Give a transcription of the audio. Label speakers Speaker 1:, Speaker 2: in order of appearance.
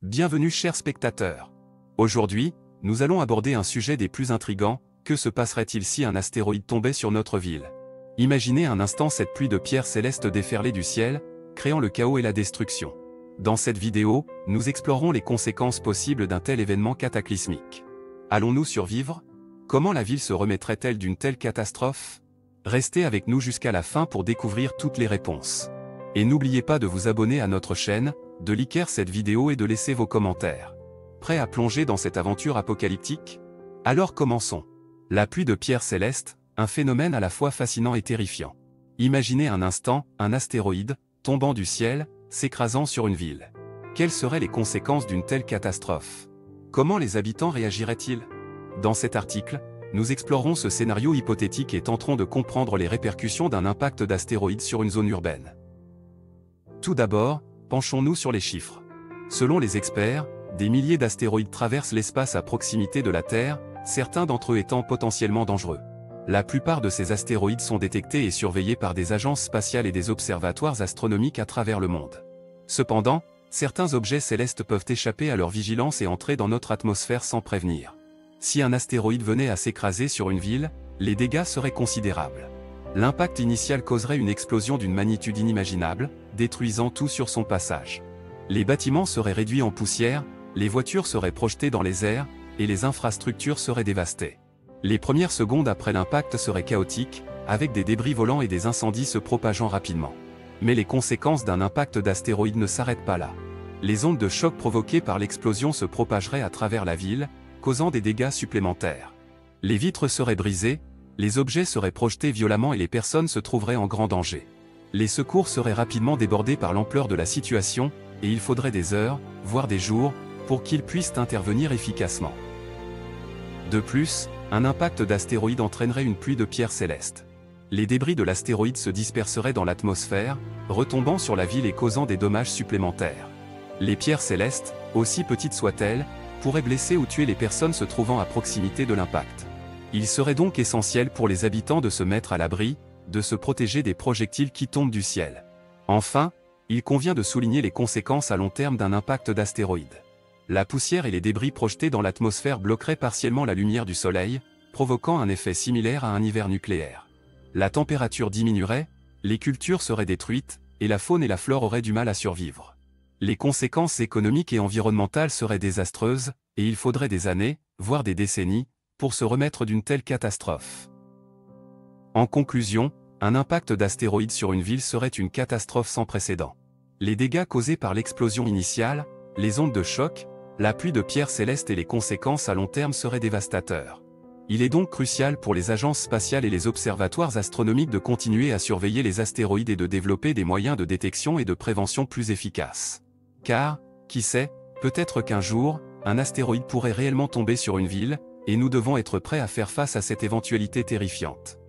Speaker 1: Bienvenue chers spectateurs. Aujourd'hui, nous allons aborder un sujet des plus intrigants. Que se passerait-il si un astéroïde tombait sur notre ville? Imaginez un instant cette pluie de pierres célestes déferler du ciel, créant le chaos et la destruction. Dans cette vidéo, nous explorerons les conséquences possibles d'un tel événement cataclysmique. Allons-nous survivre? Comment la ville se remettrait-elle d'une telle catastrophe? Restez avec nous jusqu'à la fin pour découvrir toutes les réponses. Et n'oubliez pas de vous abonner à notre chaîne, de liker cette vidéo et de laisser vos commentaires. Prêt à plonger dans cette aventure apocalyptique? Alors commençons. La pluie de pierres célestes, un phénomène à la fois fascinant et terrifiant. Imaginez un instant, un astéroïde, tombant du ciel, s'écrasant sur une ville. Quelles seraient les conséquences d'une telle catastrophe? Comment les habitants réagiraient-ils? Dans cet article, nous explorerons ce scénario hypothétique et tenterons de comprendre les répercussions d'un impact d'astéroïde sur une zone urbaine. Tout d'abord, penchons-nous sur les chiffres. Selon les experts, des milliers d'astéroïdes traversent l'espace à proximité de la Terre, certains d'entre eux étant potentiellement dangereux. La plupart de ces astéroïdes sont détectés et surveillés par des agences spatiales et des observatoires astronomiques à travers le monde. Cependant, certains objets célestes peuvent échapper à leur vigilance et entrer dans notre atmosphère sans prévenir. Si un astéroïde venait à s'écraser sur une ville, les dégâts seraient considérables. L'impact initial causerait une explosion d'une magnitude inimaginable, détruisant tout sur son passage. Les bâtiments seraient réduits en poussière, les voitures seraient projetées dans les airs, et les infrastructures seraient dévastées. Les premières secondes après l'impact seraient chaotiques, avec des débris volants et des incendies se propageant rapidement. Mais les conséquences d'un impact d'astéroïde ne s'arrêtent pas là. Les ondes de choc provoquées par l'explosion se propageraient à travers la ville, causant des dégâts supplémentaires. Les vitres seraient brisées, les objets seraient projetés violemment et les personnes se trouveraient en grand danger. Les secours seraient rapidement débordés par l'ampleur de la situation, et il faudrait des heures, voire des jours, pour qu'ils puissent intervenir efficacement. De plus, un impact d'astéroïde entraînerait une pluie de pierres célestes. Les débris de l'astéroïde se disperseraient dans l'atmosphère, retombant sur la ville et causant des dommages supplémentaires. Les pierres célestes, aussi petites soient-elles, pourraient blesser ou tuer les personnes se trouvant à proximité de l'impact. Il serait donc essentiel pour les habitants de se mettre à l'abri, de se protéger des projectiles qui tombent du ciel. Enfin, il convient de souligner les conséquences à long terme d'un impact d'astéroïde. La poussière et les débris projetés dans l'atmosphère bloqueraient partiellement la lumière du Soleil, provoquant un effet similaire à un hiver nucléaire. La température diminuerait, les cultures seraient détruites, et la faune et la flore auraient du mal à survivre. Les conséquences économiques et environnementales seraient désastreuses, et il faudrait des années, voire des décennies, pour se remettre d'une telle catastrophe. En conclusion, un impact d'astéroïde sur une ville serait une catastrophe sans précédent. Les dégâts causés par l'explosion initiale, les ondes de choc, la pluie de pierres célestes et les conséquences à long terme seraient dévastateurs. Il est donc crucial pour les agences spatiales et les observatoires astronomiques de continuer à surveiller les astéroïdes et de développer des moyens de détection et de prévention plus efficaces. Car, qui sait, peut-être qu'un jour, un astéroïde pourrait réellement tomber sur une ville, et nous devons être prêts à faire face à cette éventualité terrifiante.